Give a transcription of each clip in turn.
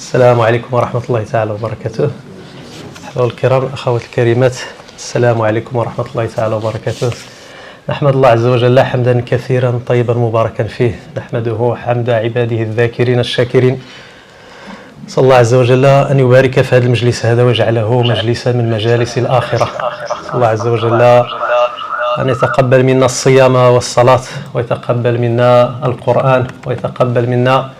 السلام عليكم ورحمة الله تعالى وبركاته. أحباب الكرام الأخوات الكريمات، السلام عليكم ورحمة الله تعالى وبركاته. نحمد الله عز وجل حمدا كثيرا طيبا مباركا فيه، نحمده حمد عباده الذاكرين الشاكرين. صلى الله عز وجل أن يبارك في هذا المجلس هذا ويجعله مجلسا من مجالس الآخرة. صلى الله عز وجل أن يتقبل منا الصيام والصلاة، ويتقبل منا القرآن، ويتقبل منا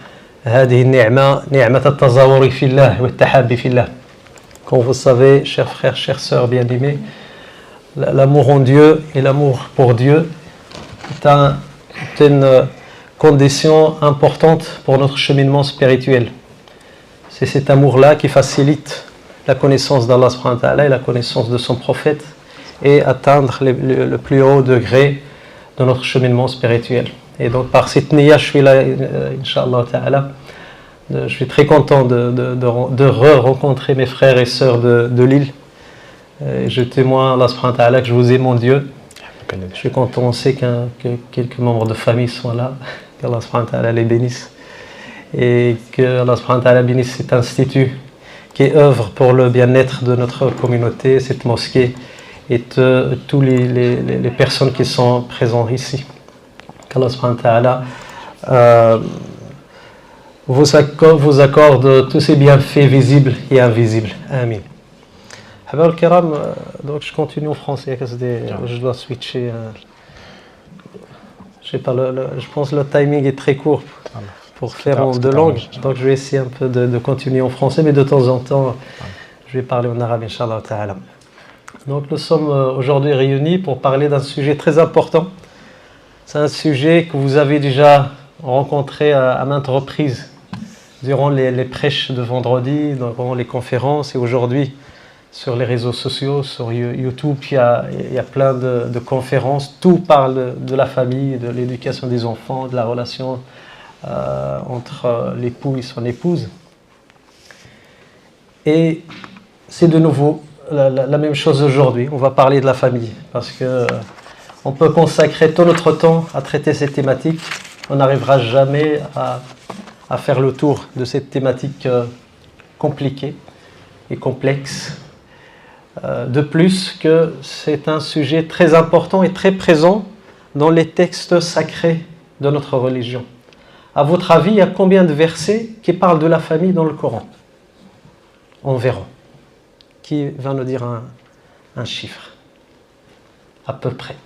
هذه النعمة، نعمة التزاور في الله والتحابي في الله. Comme vous savez, chers frères, chères sœurs bien-aimés, l'amour en Dieu et l'amour pour Dieu est une condition importante pour notre cheminement spirituel. C'est cet amour-là qui facilite la connaissance d'Allah subhanahu wa ta'ala et la connaissance de son prophète et atteindre le plus haut degré de notre cheminement spirituel. Et donc par cette niya, je suis là, Inch'Allah ta'ala. Je suis très content de re-rencontrer mes frères et sœurs de l'île. Je témoigne Allah subhanahu wa ta'ala que je vous aime mon Dieu. Je suis content aussi que quelques membres de famille sont là, qu'Allah subhanahu wa ta'ala les bénisse. Et que Allah subhanahu wa ta'ala bénisse cet institut qui œuvre pour le bien-être de notre communauté, cette mosquée et toutes les personnes qui sont présentes ici. Qu'Allah subhanahu wa ta'ala vous accorde tous ces bienfaits visibles et invisibles. Amin. Habab al-Kiram, donc je continue en français, je dois switcher. Je sais pas, je pense que le timing est très court pour faire en deux langues, donc je vais essayer un peu de continuer en français, mais de temps en temps, je vais parler en arabe, Inch'Allah ta'ala. Donc nous sommes aujourd'hui réunis pour parler d'un sujet très important. C'est un sujet que vous avez déjà rencontré à maintes reprises durant les prêches de vendredi, durant les conférences et aujourd'hui sur les réseaux sociaux, sur YouTube, il y a plein de conférences. Tout parle de la famille, de l'éducation des enfants, de la relation entre l'époux et son épouse. Et c'est de nouveau la même chose aujourd'hui. On va parler de la famille parce que on peut consacrer tout notre temps à traiter cette thématique. On n'arrivera jamais à faire le tour de cette thématique compliquée et complexe. De plus que c'est un sujet très important et très présent dans les textes sacrés de notre religion. À votre avis, il y a combien de versets qui parlent de la famille dans le Coran? On verra. Qui va nous dire un chiffre? À peu près.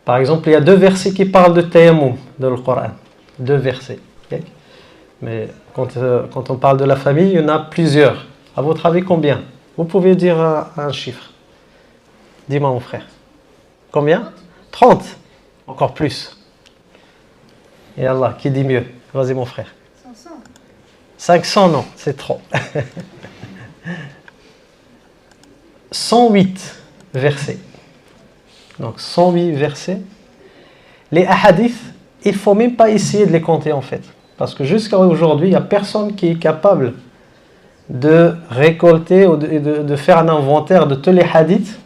Par exemple, il y a 2 versets qui parlent de tayammum dans le Coran. 2 versets. Okay? Mais quand on parle de la famille, il y en a plusieurs. À votre avis, combien? Vous pouvez dire un chiffre. Dis-moi, mon frère. Combien? 30. Encore plus. Et Allah, qui dit mieux? Vas-y, mon frère. 500. 500, non, c'est trop. 108 versets. Donc 108 versets. Les hadiths, il ne faut même pas essayer de les compter en fait. Parce que jusqu'à aujourd'hui, il n'y a personne qui est capable de récolter ou de faire un inventaire de tous les hadiths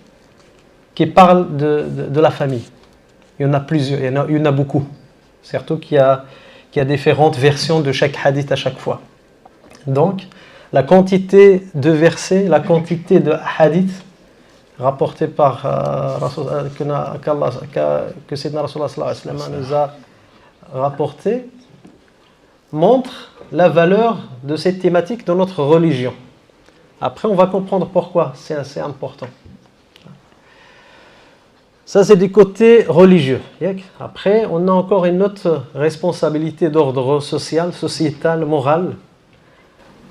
qui parlent de la famille. Il y en a plusieurs, il y en a beaucoup. Surtout qu'il y a différentes versions de chaque hadith à chaque fois. Donc, la quantité de versets, la quantité de hadiths rapporté par que Sayyidina Rasulullah sallallahu alayhi wa sallam nous a rapporté montre la valeur de cette thématique dans notre religion. Après, on va comprendre pourquoi c'est assez important. Ça, c'est du côté religieux. Après, on a encore une autre responsabilité d'ordre social, sociétal, moral.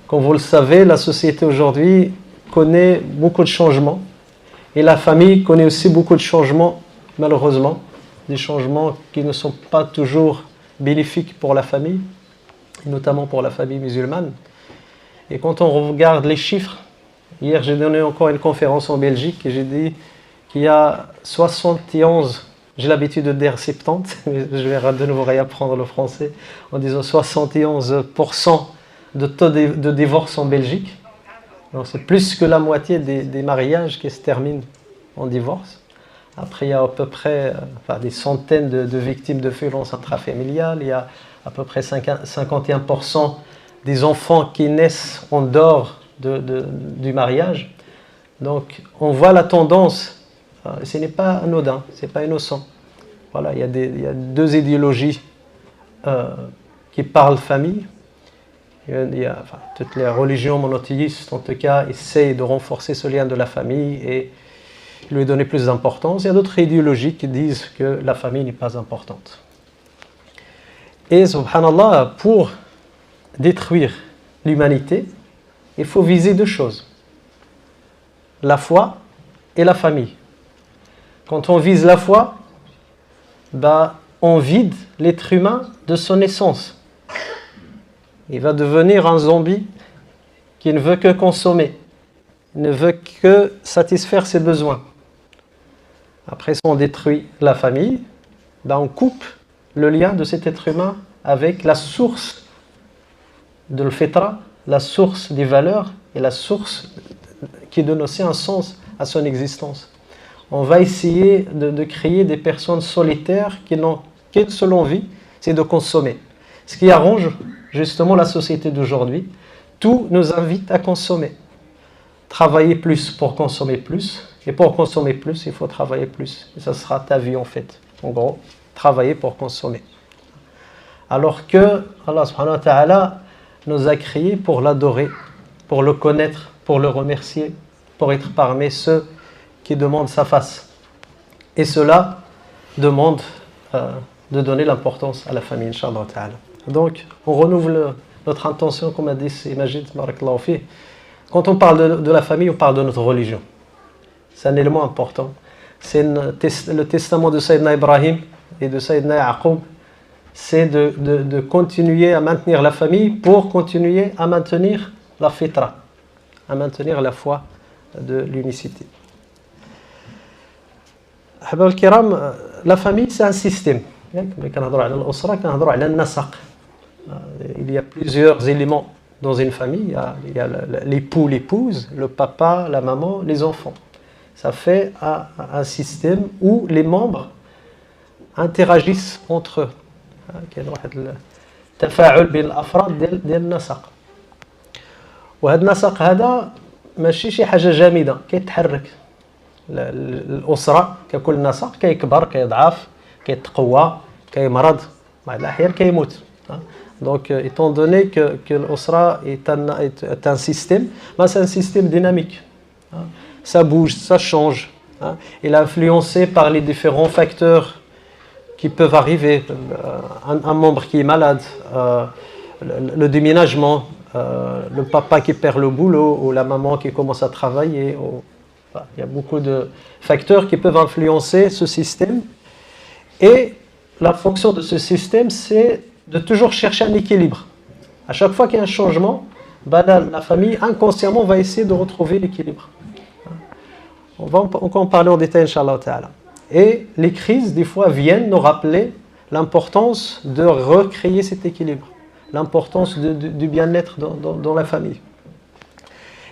Comme vous le savez, la société aujourd'hui connaît beaucoup de changements. Et la famille connaît aussi beaucoup de changements, malheureusement, des changements qui ne sont pas toujours bénéfiques pour la famille, notamment pour la famille musulmane. Et quand on regarde les chiffres, hier j'ai donné encore une conférence en Belgique et j'ai dit qu'il y a 71, j'ai l'habitude de dire 70, mais je vais de nouveau réapprendre le français, en disant 71% de taux de divorce en Belgique. Donc c'est plus que la moitié des mariages qui se terminent en divorce. Après, il y a à peu près des centaines de victimes de violences intrafamiliales. Il y a à peu près 51% des enfants qui naissent en dehors du mariage. Donc on voit la tendance, ce n'est pas anodin, ce n'est pas innocent. Voilà, il y a deux idéologies qui parlent famille. Toutes les religions monothéistes, en tout cas, essayent de renforcer ce lien de la famille et lui donner plus d'importance. Il y a d'autres idéologies qui disent que la famille n'est pas importante. Et subhanallah, pour détruire l'humanité, il faut viser deux choses: la foi et la famille. Quand on vise la foi, on vide l'être humain de son essence. Il va devenir un zombie qui ne veut que consommer, ne veut que satisfaire ses besoins. Après, si on détruit la famille, on coupe le lien de cet être humain avec la source de l'fitra, la source des valeurs et la source qui donne aussi un sens à son existence. On va essayer de créer des personnes solitaires qui n'ont qu'une seule envie, c'est de consommer. Ce qui arrange justement la société d'aujourd'hui. Tout nous invite à consommer. Travailler plus pour consommer plus. Et pour consommer plus, il faut travailler plus. Et ça sera ta vie en fait. En gros, travailler pour consommer. Alors que Allah subhanahu wa ta'ala nous a créés pour l'adorer, pour le connaître, pour le remercier, pour être parmi ceux qui demandent sa face. Et cela demande de donner l'importance à la famille, Inch'Allah ta'ala. Donc, on renouvelle notre intention, comme a dit Majid, barakallahu fi. Quand on parle de la famille, on parle de notre religion. C'est un élément important. C'est le testament de Sayyidina Ibrahim et de Sayyidina Yaqub. C'est de continuer à maintenir la famille pour continuer à maintenir la fitra, à maintenir la foi de l'unicité. Ahbab al-kiram, la famille, c'est un système. Il y a plusieurs éléments dans une famille. Il y a l'époux, l'épouse, le papa, la maman, les enfants. Ça fait un système où les membres interagissent entre eux. كاين واحد التفاعل بين الافراد ديال النسق. وهذا النسق هذا ماشي شي حاجه جامده كيتحرك. الاسره ككل نسق كيكبر كيضعف كيتقوى كيمرض بعض الاحيان كيموت. Donc étant donné que l'usra est un système, c'est un système dynamique. Ça bouge, ça change. Il est influencé par les différents facteurs qui peuvent arriver, un membre qui est malade, le déménagement, le papa qui perd le boulot ou la maman qui commence à travailler. Il y a beaucoup de facteurs qui peuvent influencer ce système. Et la fonction de ce système, c'est de toujours chercher un équilibre. À chaque fois qu'il y a un changement, la famille inconsciemment va essayer de retrouver l'équilibre. On va encore en parler en détail, Inch'Allah ta'ala. Et les crises, des fois, viennent nous rappeler l'importance de recréer cet équilibre, l'importance du bien-être dans la famille.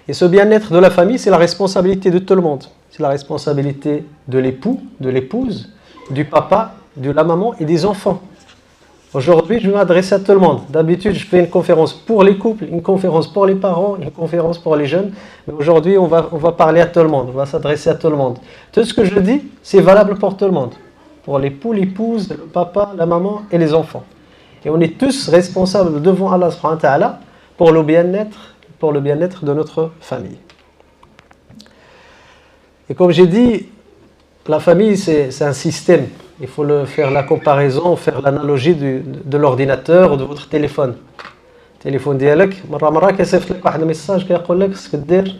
Et ce bien-être de la famille, c'est la responsabilité de tout le monde. C'est la responsabilité de l'époux, de l'épouse, du papa, de la maman et des enfants. Aujourd'hui, je vais m'adresser à tout le monde. D'habitude, je fais une conférence pour les couples, une conférence pour les parents, une conférence pour les jeunes. Mais aujourd'hui, on va parler à tout le monde, on va s'adresser à tout le monde. Tout ce que je dis, c'est valable pour tout le monde. Pour l'époux, l'épouse, le papa, la maman et les enfants. Et on est tous responsables devant Allah subhanahu wa ta'ala pour le bien-être de notre famille. Et comme j'ai dit, la famille, c'est un système. Il faut faire la comparaison, faire l'analogie de l'ordinateur ou de votre téléphone. التليفون ديالك مرة كيصيفط لك واحد الميساج كيقول لك خصك دير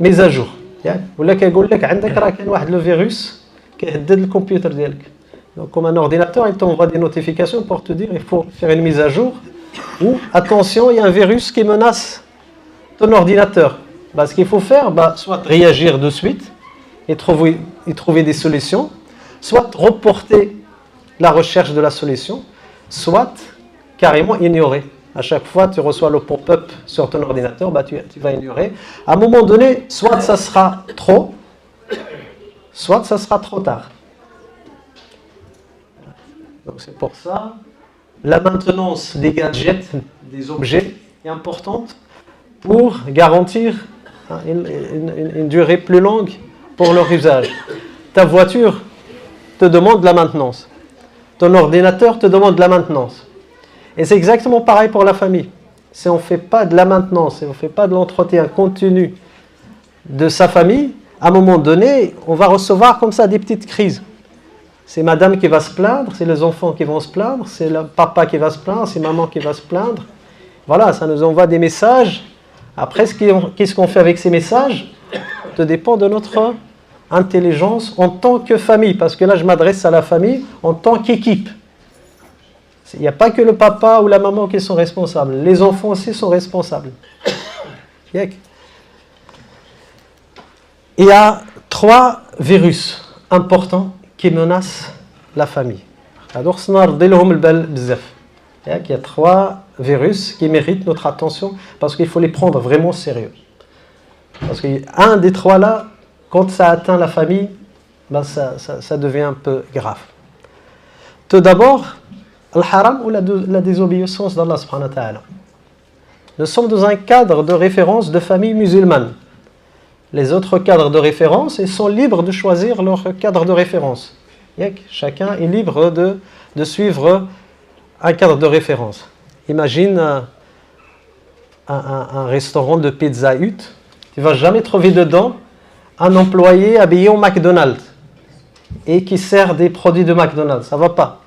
ميزاجور يعني ولا كيقول لك عندك راه كاين واحد لو فيروس كيهدد الكمبيوتر ديالك. Donc comme un ordinateur, il t'envoie des notifications pour te dire il faut faire une mise à jour ou attention, il y a un virus qui menace ton ordinateur. Ce qu'il faut faire, soit réagir de suite et trouver des solutions, soit reporter la recherche de la solution, soit carrément ignorer. À chaque fois tu reçois le pop-up sur ton ordinateur, tu vas ignorer. À un moment donné, soit ça sera trop, soit ça sera trop tard. Donc c'est pour ça la maintenance des gadgets, des objets, est importante pour garantir une durée plus longue pour leur usage. Ta voiture te demande de la maintenance. Ton ordinateur te demande de la maintenance. Et c'est exactement pareil pour la famille. Si on ne fait pas de la maintenance, si on ne fait pas de l'entretien continu de sa famille, à un moment donné, on va recevoir comme ça des petites crises. C'est madame qui va se plaindre, c'est les enfants qui vont se plaindre, c'est le papa qui va se plaindre, c'est maman qui va se plaindre. Voilà, ça nous envoie des messages. Après, qu'est-ce qu'on fait avec ces messages? Ça dépend de notre intelligence en tant que famille. Parce que là, je m'adresse à la famille en tant qu'équipe. Il n'y a pas que le papa ou la maman qui sont responsables. Les enfants aussi sont responsables. Il y a 3 virus importants qui menacent la famille. Il y a 3 virus qui méritent notre attention parce qu'il faut les prendre vraiment au sérieux. Parce qu'un des 3 là, quand ça atteint la famille, ben ça devient un peu grave. Tout d'abord, le haram ou la désobéissance d'Allah subhanahu wa ta'ala. Nous sommes dans un cadre de référence de famille musulmane. Les autres cadres de référence, ils sont libres de choisir leur cadre de référence. Chacun est libre de suivre un cadre de référence. Imagine un restaurant de Pizza Hut. Tu ne vas jamais trouver dedans un employé habillé au McDonald's et qui sert des produits de McDonald's. Ça ne va pas.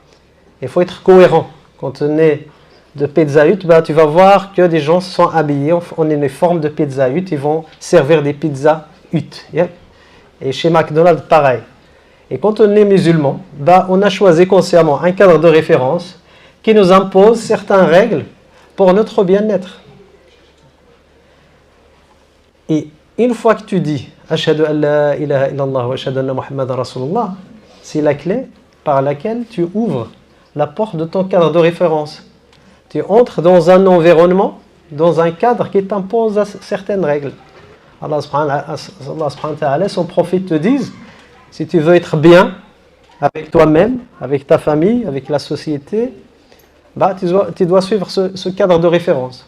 Il faut être cohérent. Quand on est de Pizza Hut, tu vas voir que des gens sont habillés en uniforme de Pizza Hut. Ils vont servir des pizzas Hut. Et chez McDonald's, pareil. Et quand on est musulman, on a choisi consciemment un cadre de référence qui nous impose certaines règles pour notre bien-être. Et une fois que tu dis « Ashhadu an la ilaha illallah wa ashhadu anna Muhammadan Rasulullah », c'est la clé par laquelle tu ouvres la porte de ton cadre de référence. Tu entres dans un environnement, dans un cadre qui t'impose certaines règles. Allah subhanahu wa ta'ala, son prophète te dit, si tu veux être bien avec toi-même, avec ta famille, avec la société, tu dois suivre ce cadre de référence.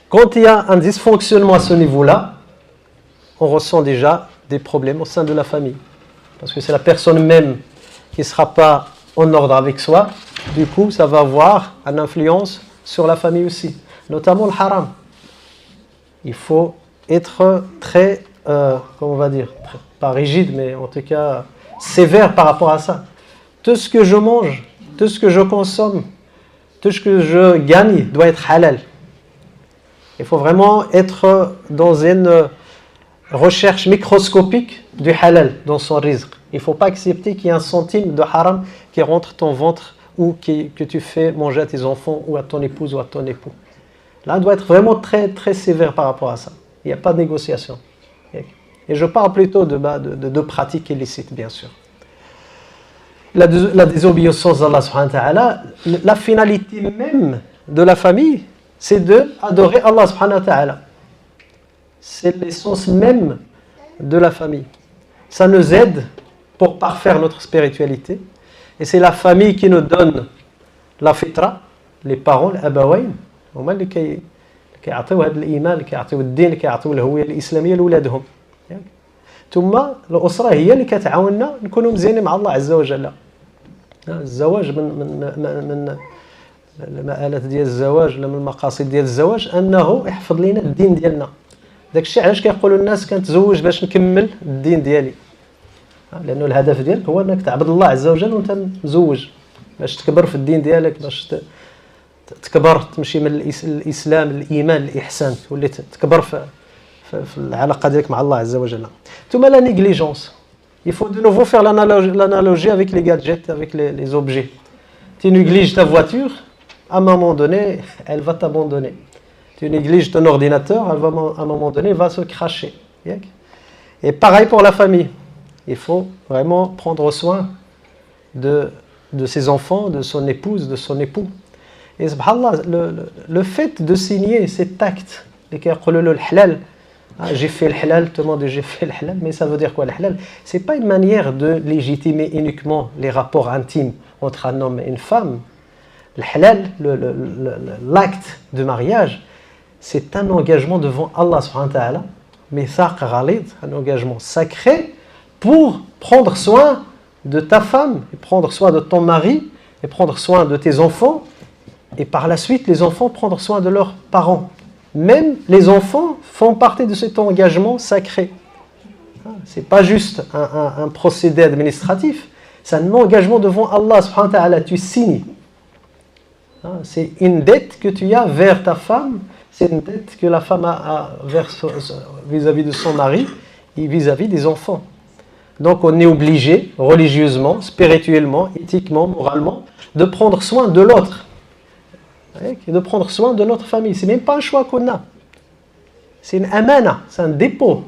Quand il y a un dysfonctionnement à ce niveau-là, on ressent déjà des problèmes au sein de la famille. Parce que c'est la personne même qui ne sera pas en ordre avec soi. Du coup, ça va avoir une influence sur la famille aussi. Notamment le haram. Il faut être très, comment on va dire, pas rigide, mais en tout cas sévère par rapport à ça. Tout ce que je mange, tout ce que je consomme, tout ce que je gagne doit être halal. Il faut vraiment être dans une recherche microscopique du halal dans son rizq. Il ne faut pas accepter qu'il y ait un centime de haram qui rentre ton ventre ou que tu fais manger à tes enfants ou à ton épouse ou à ton époux. Là, on doit être vraiment très, très sévère par rapport à ça. Il n'y a pas de négociation. Et je parle plutôt de pratiques illicites, bien sûr. La désobéissance d'Allah subhanahu wa ta'ala, la finalité même de la famille, c'est d'adorer Allah subhanahu wa ta'ala. C'est l'essence même de la famille. Ça nous aide pour parfaire notre spiritualité. Et c'est la famille qui nous donne la fitra, les parents, les abawain. هما اللي كيعطيو هذا الايمان اللي كيعطيو الدين اللي كيعطيو الهويه الاسلاميه لاولادهم. ثم الاسره هي اللي كتعاوننا نكونوا مزيانين مع الله عز وجل. الزواج من المآلات ديال الزواج ولا من المقاصد ديال الزواج انه يحفظ لنا الدين ديالنا. داك الشيء علاش كيقولوا الناس كنتزوج باش نكمل الدين ديالي. لانه الهدف ديالك هو انك تعبد الله عز وجل وانت مزوج باش تكبر في الدين ديالك، باش تكبر تمشي من الاسلام الايمان الاحسان، واللي تكبر في العلاقه ديالك مع الله عز وجل. ثم لا نيغليجونس. Il faut de nouveau faire l'analogie avec les gadgets, avec les objets. Tu négliges ta voiture, à un moment donné, elle va t'abandonner. Tu négliges ton ordinateur, à un moment donné, va se cracher. Et pareil pour la famille. Il faut vraiment prendre soin de ses enfants, de son épouse, de son époux. Et subhanallah, le fait de signer cet acte, le halal, j'ai fait le halal, tout le monde dit j'ai fait le halal, mais ça veut dire quoi le halal? C'est pas une manière de légitimer uniquement les rapports intimes entre un homme et une femme, L'acte de mariage, c'est un engagement devant Allah subhanahu wa ta'ala, mithaq ghalid, un engagement sacré pour prendre soin de ta femme, et prendre soin de ton mari, et prendre soin de tes enfants, et par la suite, les enfants prendre soin de leurs parents. Même les enfants font partie de cet engagement sacré. Ce n'est pas juste un procédé administratif, c'est un engagement devant Allah subhanahu wa ta'ala, tu signes. C'est une dette que tu as vers ta femme, c'est une dette que la femme a vis-à-vis de son mari et vis-à-vis des enfants. Donc on est obligé, religieusement, spirituellement, éthiquement, moralement, de prendre soin de l'autre. Et de prendre soin de notre famille. Ce n'est même pas un choix qu'on a. C'est une amana, c'est un dépôt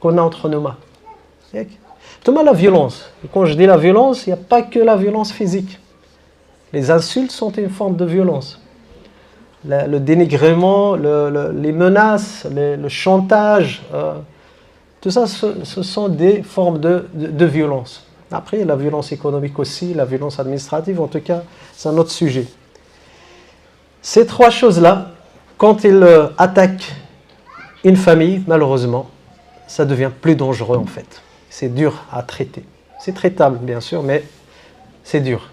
qu'on a entre nos mains. Thomas, la violence. Et quand je dis la violence, il n'y a pas que la violence physique. Les insultes sont une forme de violence. Le dénigrement, les menaces, le chantage, tout ça, ce sont des formes de violence. Après, la violence économique aussi, la violence administrative, en tout cas, c'est un autre sujet. Ces trois choses-là, quand ils attaquent une famille, malheureusement, ça devient plus dangereux en fait. C'est dur à traiter. C'est traitable, bien sûr, mais c'est dur.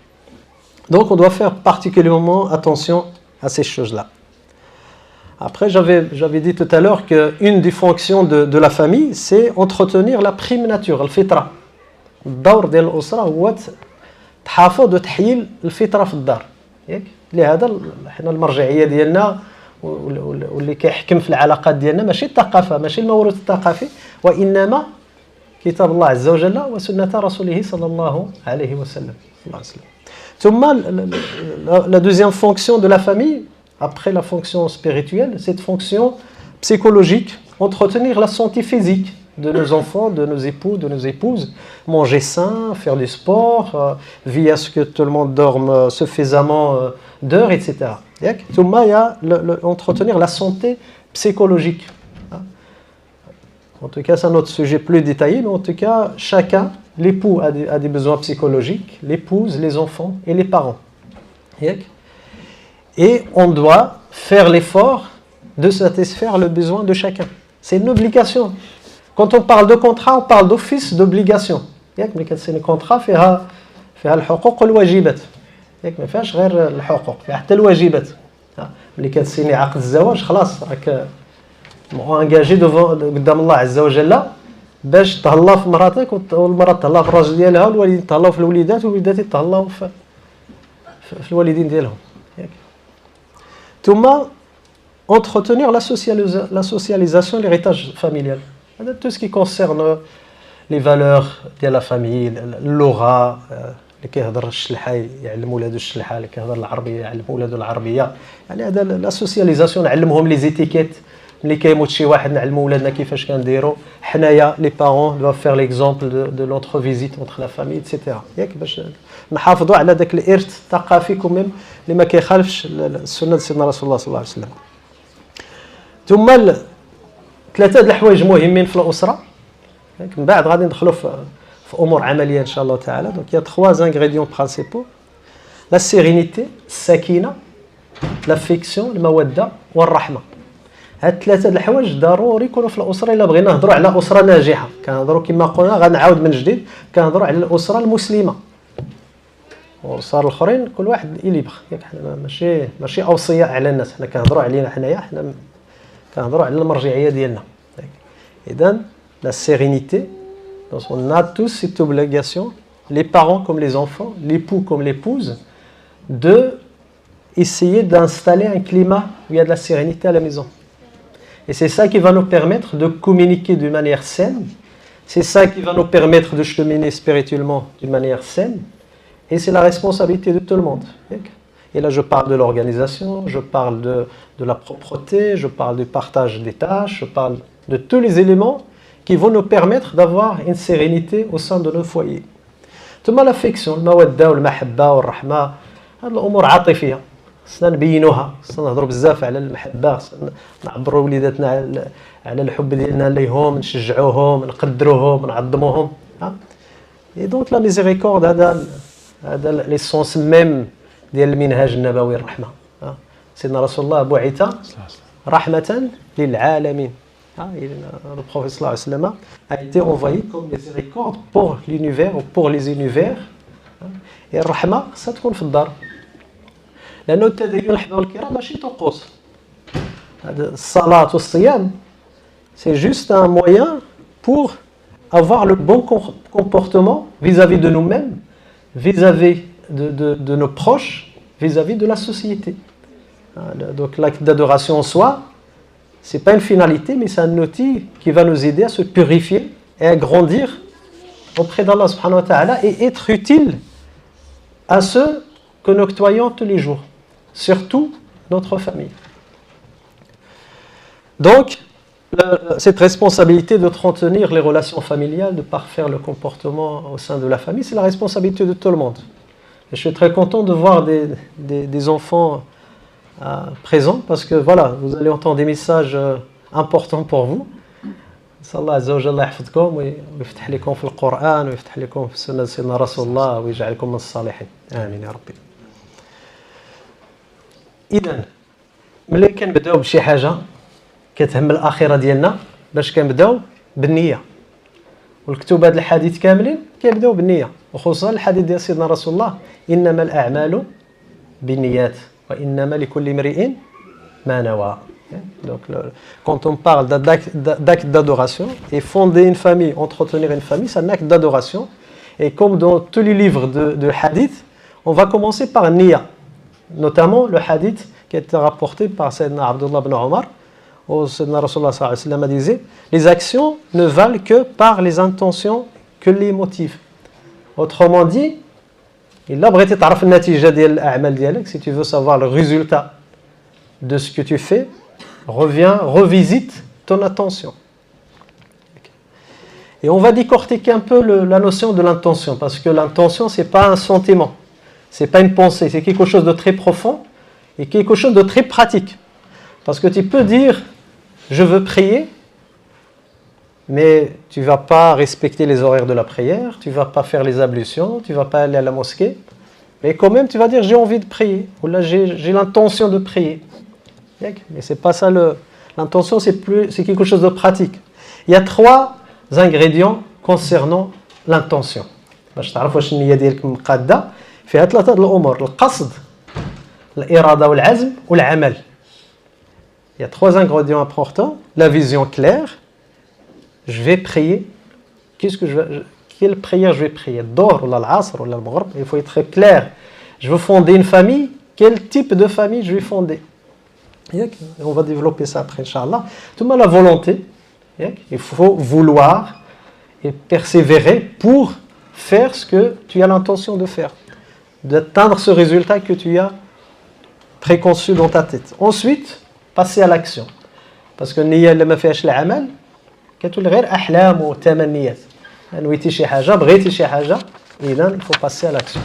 Donc on doit faire particulièrement attention à ces choses-là. Après, j'avais dit tout à l'heure qu'une des fonctions de la famille, c'est entretenir la prime nature, الفطرة. الدور ديال الأسرة هو تحافظ وتحيي الفطرة في الدار. لهذا حنا المرجعية ديالنا واللي كيحكم في العلاقات ديالنا ماشي الثقافة، ماشي الموروث الثقافي، وإنما كتاب الله عز وجل وسنة رسوله صلى الله عليه وسلم. ثم la deuxième fonction de la famille, après la fonction spirituelle, cette fonction psychologique, entretenir la santé physique de nos enfants, de nos époux, de nos épouses, manger sain, faire du sport, veiller à ce que tout le monde dorme suffisamment d'heures, etc. ثم il y a entretenir la santé psychologique. En tout cas, c'est un autre sujet plus détaillé, mais en tout cas, chacun, l'époux a des besoins psychologiques, l'épouse, les enfants et les parents. Et on doit faire l'effort de satisfaire le besoin de chacun. C'est une obligation. Quand on parle de contrat, on parle d'office d'obligation. ملي كتسيني كونطرا فيها الحقوق والواجبات. ما فيهاش غير الحقوق، فيها حتى الواجبات. ملي كتسيني عقد الزواج خلاص راك انجاجي قدام الله عز وجل باش تهلا في مراتك والمراه تهلا في الراجل ديالها والوالدين تهلاو في الوليدات والوليدات يتهلاو في الوالدين ديالهم. ثم entretenir la socialisation, l'héritage familial. Tout ce qui concerne les valeurs de la famille, l'aura, اللي كيهضر الشلحه يعلم ولادو الشلحه، اللي كيهضر العربيه يعلم ولادو العربيه. يعني هذا لا سوسياليزاسيون، نعلمهم لي زيتيكيت. ملي كيموت شي واحد نعلموا ولادنا كيفاش كنديروا. حنايا لي بارون دوف فير ليكزامبل دو لونتر فيزيت اونتر لا فامي ايتترا. ياك باش نحافظوا على داك الارث الثقافي كوميم اللي ما كيخالفش السنه ديال سيدنا رسول الله صلى الله عليه وسلم. ثم ثلاثه د الحوايج مهمين في الاسره. من بعد غادي ندخلوا في امور عمليه ان شاء الله تعالى. دونك يا trois ingrédients principaux: la sérénité, السكينه، l'affection، الموده والرحمه. هاد ثلاثه د الحوايج ضروري يكونوا في الاسره الا بغينا نهضروا على اسره ناجحه. كنهضروا كما قلنا، غنعاود من جديد، كنهضروا على الاسره المسلمه. والاسر الاخرين كل واحد يليبخ، ياك حنا ماشي اوصياء على الناس، حنا كنهضروا علينا حنايا، حنا كنهضروا على المرجعيه ديالنا. اذا la sérénité, donc on a tous cette obligation, les parents comme les enfants, l'époux comme l'épouse, de essayer d'installer un climat où il y a de la sérénité à la maison. Et c'est ça qui va nous permettre de communiquer d'une manière saine, c'est ça qui va nous permettre de cheminer spirituellement d'une manière saine, et c'est la responsabilité de tout le monde. Et là je parle de l'organisation, je parle de la propreté, je parle du partage des tâches, je parle de tous les éléments qui vont nous permettre d'avoir une sérénité au sein de nos foyers. ثم l'affection, المودة والمحبة والرحمة، هذه الأمور عاطفية، خصنا نبينوها، خصنا نهضروا بزاف على المحبة، خصنا نعبروا وليداتنا على الحب ديالنا ليهم، نشجعوهم، نقدروهم، نعظموهم. Et donc la miséricorde, هذا l'essence même ديال المنهاج النبوي الرحمة. سيدنا رسول الله بعث رحمة للعالمين. Le prophète sallallahu alayhi wa sallam a été envoyé comme miséricorde pour l'univers ou pour les univers. Et الرحمة ستكون في الدار. لأنه التدين الأحباب الكرام ماشي طقوس. الصلاة والصيام c'est juste un moyen pour avoir le bon comportement vis-à-vis de nous-mêmes, vis-à-vis de nos proches, vis-à-vis de la société. Donc l'acte d'adoration en soi, ce n'est pas une finalité, mais c'est un outil qui va nous aider à se purifier et à grandir auprès d'Allah subhanahu wa ta'ala et être utile à ceux que nous côtoyons tous les jours, surtout notre famille. Donc, cette responsabilité d'entretenir les relations familiales, de parfaire le comportement au sein de la famille, c'est la responsabilité de tout le monde. Et je suis très content de voir des enfants présents parce que voilà, vous allez entendre des messages importants pour vous. الله عز وجل يحفظكم ويفتح لكم في القرآن ويفتح لكم في سنة سيدنا رسول الله ويجعلكم من الصالحين. آمين يا ربي. إذن ملي كنبداو بشي حاجة كتهم الآخرة ديالنا باش كنبداو بالنية. والكتب هذا الحديث كاملين كيبداو بالنية وخصوصا الحديث ديال سيدنا رسول الله إنما الأعمال بالنيات وإنما لكل امرئ ما نوى. Donc, quand on parle d'acte d'adoration, et fonder une famille, entretenir une famille, c'est un acte d'adoration. Et comme dans tous les livres de hadith, on va commencer par Niya. Notamment le hadith qui a été rapporté par Sayyidina Abdullah ibn Omar, où Sayyidina Rasulullah sallallahu alayhi wa sallam disait les actions ne valent que par les intentions, que les motifs. Autrement dit, إلا بغيتي تعرف النتيجة ديال الأعمال ديالك, si tu veux savoir le résultat de ce que tu fais, revisite ton attention. Et on va décortiquer un peu la notion de l'intention, parce que l'intention, ce n'est pas un sentiment, ce n'est pas une pensée, c'est quelque chose de très profond et quelque chose de très pratique. Parce que tu peux dire, je veux prier, mais tu ne vas pas respecter les horaires de la prière, tu ne vas pas faire les ablutions, tu ne vas pas aller à la mosquée, mais quand même tu vas dire, j'ai envie de prier, ou là j'ai l'intention de prier. Mais c'est pas ça l'intention, c'est quelque chose de pratique. Il y a 3 ingrédients concernant l'intention. باش تعرف واش النية ديالك مقادة فيها 3 الأمور القصد الإرادة والعزم والعمل. Il y a 3 ingrédients importants, la vision claire, je vais prier, quelle prière je vais prier, الظهر ولا العصر ولا المغرب, il faut être clair. Je veux fonder une famille, quel type de famille je vais fonder? On va développer ça après, Inch'Allah. Tout le monde a la volonté. Il faut vouloir et persévérer pour faire ce que tu as l'intention de faire. D'atteindre ce résultat que tu as préconçu dans ta tête. Ensuite, passer à l'action. Parce que النية اللي ما فيهاش العمل كتولي غير أحلام وتمنيات. نويتي شي حاجة, بغيتي شي حاجة, إذن il faut passer à l'action.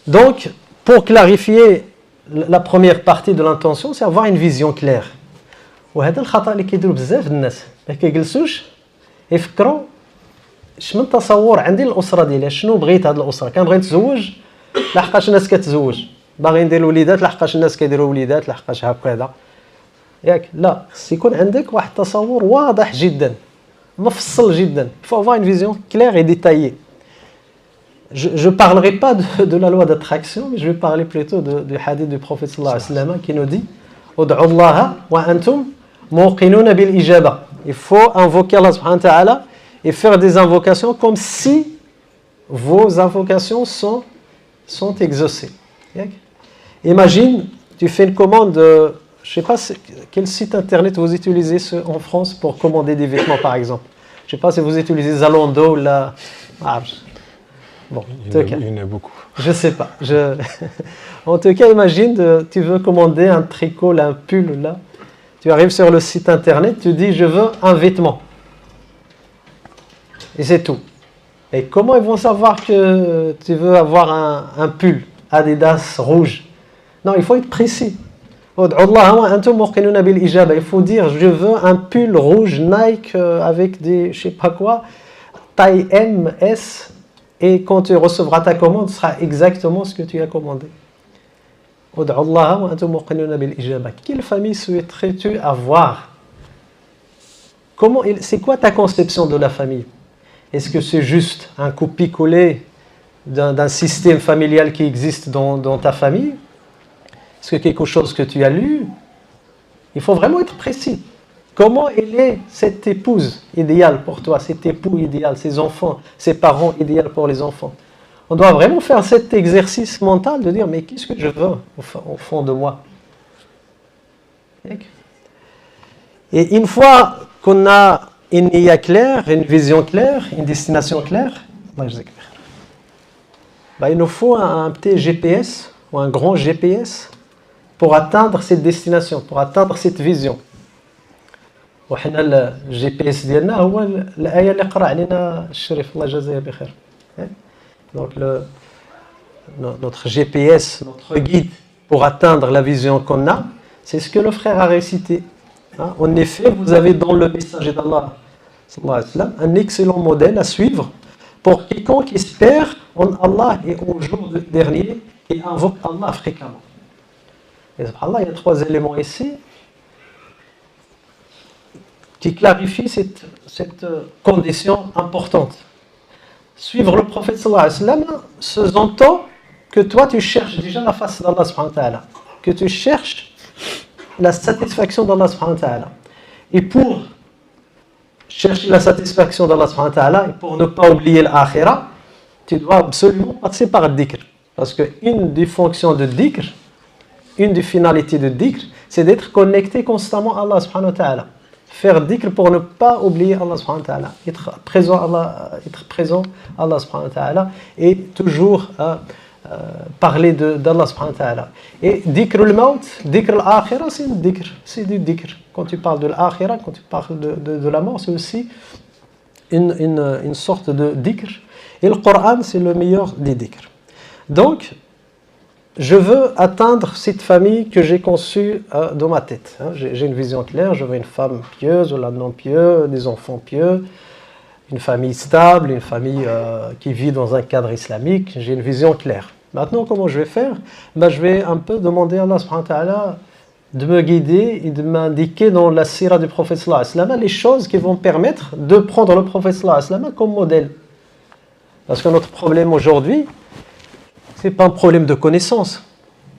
Donc, pour clarifier la première partie de l'intention, c'est avoir une vision claire. وهذا الخطأ اللي كيديروا بزاف الناس ما كيجلسوش يفكروا شنو التصور عندي للأسرة ديالي, شنو بغيت هذه الأسرة, كنبغي نتزوج لحقاش الناس كتزوج, باغي ندير وليدات لحقاش الناس كيديروا وليدات, لحقاش هكذا. ياك لا, خص يكون عندك واحد التصور واضح جدا مفصل جدا. Il faut avoir une vision claire et détaillée. Je ne parlerai pas de la loi d'attraction, mais je vais parler plutôt du hadith du prophète sallallahu alayhi wa sallam qui nous dit Ud'u Allah wa antum muqinuna bil ijaba. Il faut invoquer Allah subhanahu wa ta'ala et faire des invocations comme si vos invocations sont exaucées. Imagine, tu fais une commande, je ne sais pas quel site internet vous utilisez en France pour commander des vêtements par exemple. Je ne sais pas si vous utilisez Zalando ou la... Bon, il y en a beaucoup. Je ne sais pas. En tout cas, imagine, tu veux commander un tricot, là, un pull, là. Tu arrives sur le site internet, tu dis, je veux un vêtement. Et c'est tout. Et comment ils vont savoir que tu veux avoir un pull Adidas rouge? Non, il faut être précis. Il faut dire, je veux un pull rouge Nike avec des, je ne sais pas quoi, taille M, S, Et quand tu recevras ta commande, ce sera exactement ce que tu as commandé. Quelle famille souhaiterais-tu avoir? C'est quoi ta conception de la famille? Est-ce que c'est juste un copier-coller d'un système familial qui existe dans ta famille? Est-ce que quelque chose que tu as lu? Il faut vraiment être précis. Comment elle est cette épouse idéale pour toi, cet époux idéal, ces enfants, ces parents idéaux pour les enfants? On doit vraiment faire cet exercice mental de dire, mais qu'est-ce que je veux au fond de moi? Et une fois qu'on a une IA claire, une vision claire, une destination claire, il nous faut un petit GPS ou un grand GPS pour atteindre cette destination, pour atteindre cette vision. وحنا الجي بي اس ديالنا هو الايه اللي قرا علينا الشريف الله يجازيه بخير. Donc notre GPS, notre guide pour atteindre la vision qu'on a, c'est ce que le frère a récité. En effet, vous avez dans le messager d'Allah un excellent modèle à suivre pour quiconque espère en Allah et au jour dernier et invoque Allah fréquemment. Et subhanallah, il y a 3 éléments ici qui clarifient cette condition importante. Suivre le prophète sallallahu alayhi wa sallam, sous-entend que toi tu cherches déjà la face d'Allah subhanahu wa ta'ala, que tu cherches la satisfaction d'Allah subhanahu wa ta'ala. Et pour chercher la satisfaction d'Allah subhanahu wa ta'ala, et pour ne pas oublier l'akhira, tu dois absolument passer par le dhikr. Parce qu'une des fonctions de dhikr, une des finalités de dhikr, c'est d'être connecté constamment à Allah subhanahu wa ta'ala. Faire dhikr pour ne pas oublier Allah subhanahu wa ta'ala, être présent à Allah subhanahu wa ta'ala et toujours parler d'Allah subhanahu wa ta'ala. Et dhikr al-maut, dhikr al-akhira, c'est du dhikr. Quand tu parles de l'akhira, quand tu parles de la mort, c'est aussi une sorte de dhikr. Et le Coran, c'est le meilleur des dhikr. Donc, je veux atteindre cette famille que j'ai conçue dans ma tête. J'ai une vision claire, je veux une femme pieuse, ou un homme pieux, des enfants pieux, une famille stable, une famille qui vit dans un cadre islamique. J'ai une vision claire. Maintenant, comment je vais faire? Je vais un peu demander à Allah subhanahu wa ta'ala de me guider et de m'indiquer dans la sira du prophète sallallahu alayhi wa sallam les choses qui vont permettre de prendre le prophète sallallahu alayhi wa sallam comme modèle. Parce que notre problème aujourd'hui, ce n'est pas un problème de connaissance.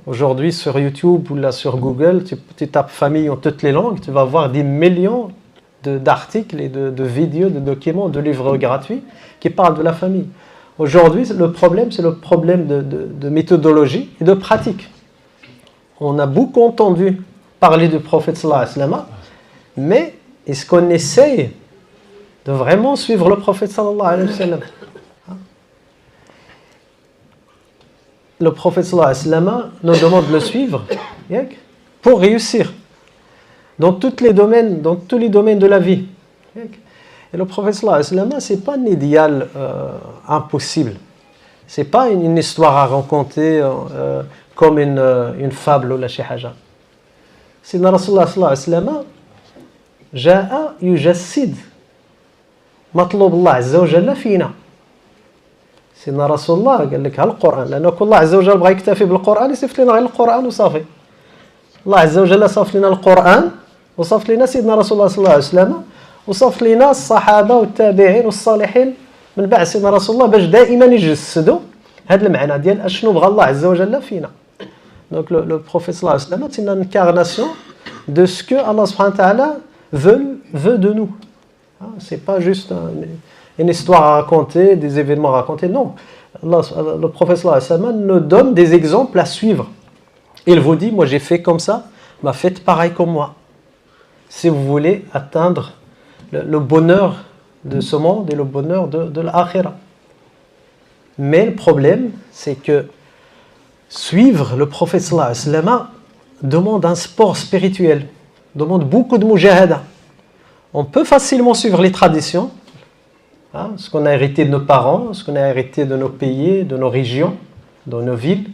Aujourd'hui, sur YouTube ou là sur Google, tu tapes famille en toutes les langues, tu vas voir des millions d'articles et de vidéos, de documents, de livres gratuits qui parlent de la famille. Aujourd'hui, le problème, c'est le problème de méthodologie et de pratique. On a beaucoup entendu parler du prophète sallallahu alayhi wa sallam, mais est-ce qu'on essaye de vraiment suivre le prophète sallallahu alayhi wa sallam? Le prophète sallallahu alayhi wa sallam nous demande de le suivre pour réussir dans tous les domaines de la vie. Et le prophète sallallahu alayhi wa sallam, ce n'est pas un idéal impossible. Ce n'est pas une histoire à raconter comme une fable ou la shihaja. Sayyidina Rasulullah sallallahu alayhi wa sallam جاء يجسد مطلوب الله عز وجل فينا. سيدنا رسول الله قال لك هالقرآن، لأنه كل الله عز وجل بغى يكتفي بالقرآن يصف لنا غير القرآن وصافي. الله عز وجل صف لنا القرآن وصف لنا سيدنا رسول الله صلى الله عليه وسلم وصف لنا الصحابة والتابعين والصالحين من بعد سيدنا رسول الله باش دائما يجسدوا هذا المعنى ديال اشنو بغى الله عز وجل فينا. Donc le prophète sallallahu alayhi wa sallam, c'est une incarnation de ce que Allah subhanahu wa ta'ala veut de nous. C'est pas juste une histoire à raconter, des événements à raconter. Non, le prophète sallallahu alayhi wa sallam nous donne des exemples à suivre. Il vous dit, moi j'ai fait comme ça, faites pareil comme moi. Si vous voulez atteindre le bonheur de ce monde et le bonheur de l'akhira. Mais le problème, c'est que suivre le prophète sallallahu alayhi wa sallam demande un sport spirituel, demande beaucoup de mujahada. On peut facilement suivre les traditions, ce qu'on a hérité de nos parents, ce qu'on a hérité de nos pays, de nos régions, de nos villes.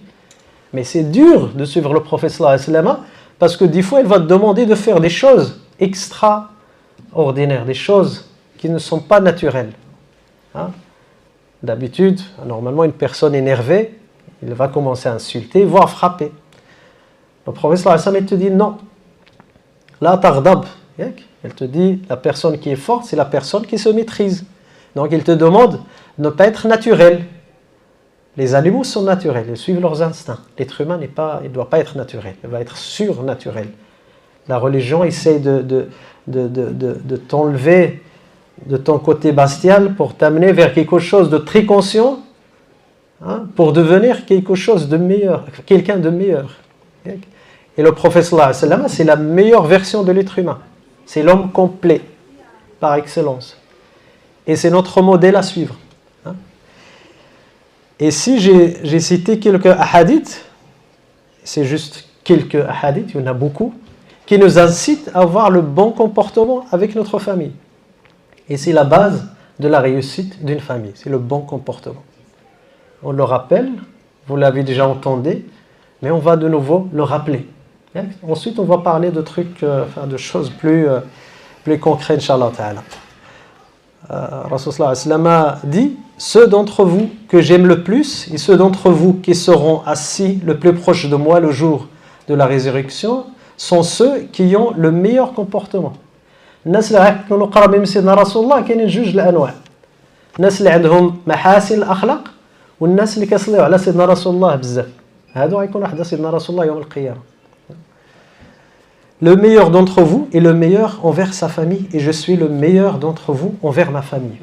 Mais c'est dur de suivre le prophète sallallahu alayhi wa sallam parce que des fois, il va te demander de faire des choses extraordinaires, des choses qui ne sont pas naturelles. D'habitude, normalement, une personne énervée, il va commencer à insulter, voire frapper. Le prophète sallallahu alayhi wa sallam, il te dit non. La taghdab. Il te dit, la personne qui est forte, c'est la personne qui se maîtrise. Donc il te demande de ne pas être naturel. Les animaux sont naturels, ils suivent leurs instincts. L'être humain il ne doit pas être naturel, il va être surnaturel. La religion essaie de t'enlever de ton côté bestial pour t'amener vers quelque chose de très conscient, hein, pour devenir quelque chose de meilleur, quelqu'un de meilleur. Et le prophète sallallahu alayhi wa sallam, c'est la meilleure version de l'être humain. C'est l'homme complet, par excellence. Et c'est notre modèle à suivre. Hein. Et si j'ai cité quelques hadiths, c'est juste quelques hadiths, il y en a beaucoup, qui nous incitent à avoir le bon comportement avec notre famille. Et c'est la base de la réussite d'une famille, c'est le bon comportement. On le rappelle, vous l'avez déjà entendu, mais on va de nouveau le rappeler. Ensuite, on va parler de trucs, de choses plus concrètes, Inch'Allah Ta'ala. Rasul sallallahu alayhi wa sallam a dit, ceux d'entre vous que j'aime le plus et ceux d'entre vous qui seront assis le plus proche de moi le jour de la résurrection sont ceux qui ont le meilleur comportement. الناس اللي غيكونوا قرابين من سيدنا رسول الله كاينين جوج الانواع. الناس اللي عندهم محاسن الاخلاق والناس اللي كيصليو على سيدنا رسول الله بزاف. هادو غيكونوا حدا سيدنا رسول الله يوم القيامه. Le meilleur d'entre vous est le meilleur envers sa famille et je suis le meilleur d'entre vous envers ma famille.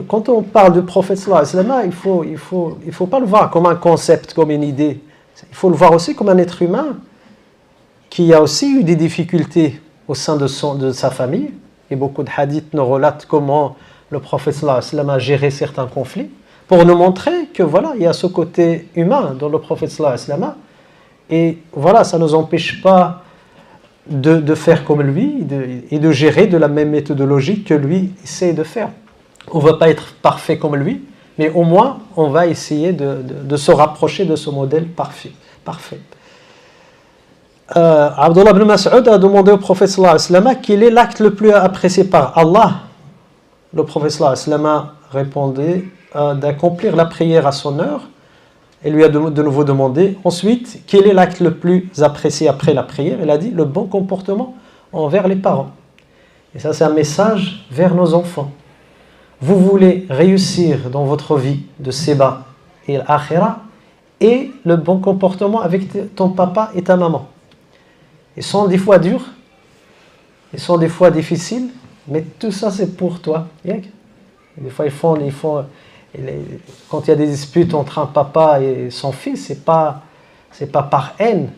Quand on parle du prophète sallallahu alayhi wa sallam, il faut pas le voir comme un concept, comme une idée. Il faut le voir aussi comme un être humain qui a aussi eu des difficultés au sein de sa famille. Et beaucoup de hadiths nous relatent comment le prophète sallallahu alayhi wa sallam a géré certains conflits pour nous montrer que voilà, il y a ce côté humain dans le prophète sallallahu alayhi wa sallam. Et voilà, ça ne nous empêche pas de faire comme lui et de gérer de la même méthodologie que lui essaie de faire. On ne va pas être parfait comme lui, mais au moins on va essayer de se rapprocher de ce modèle parfait. Abdullah ibn Mas'ud a demandé au prophète sallallahu alayhi wa sallam quel est l'acte le plus apprécié par Allah. Le prophète sallallahu alayhi wa sallam a répondu d'accomplir la prière à son heure. Et lui a de nouveau demandé ensuite quel est l'acte le plus apprécié après la prière. Il a dit le bon comportement envers les parents. Et ça, c'est un message vers nos enfants. Vous voulez réussir dans votre vie de Seba et l'Akhira, et le bon comportement avec ton papa et ta maman. Ils sont des fois durs, ils sont des fois difficiles, mais tout ça c'est pour toi. Des fois ils font quand il y a des disputes entre un papa et son fils, c'est pas par haine.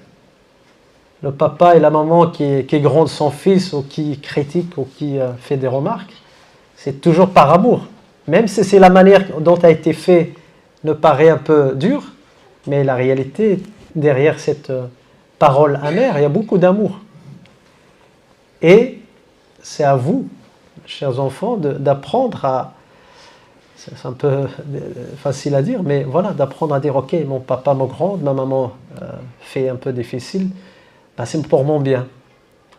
Le papa et la maman qui grondent son fils ou qui critique ou qui fait des remarques, c'est toujours par amour. Même si c'est la manière dont a été fait ne paraît un peu dure, mais la réalité, derrière cette parole amère, il y a beaucoup d'amour. Et c'est à vous, chers enfants, d'apprendre à... C'est un peu facile à dire, mais voilà, d'apprendre à dire, ok, mon papa me gronde, ma maman fait un peu difficile, ben c'est pour mon bien.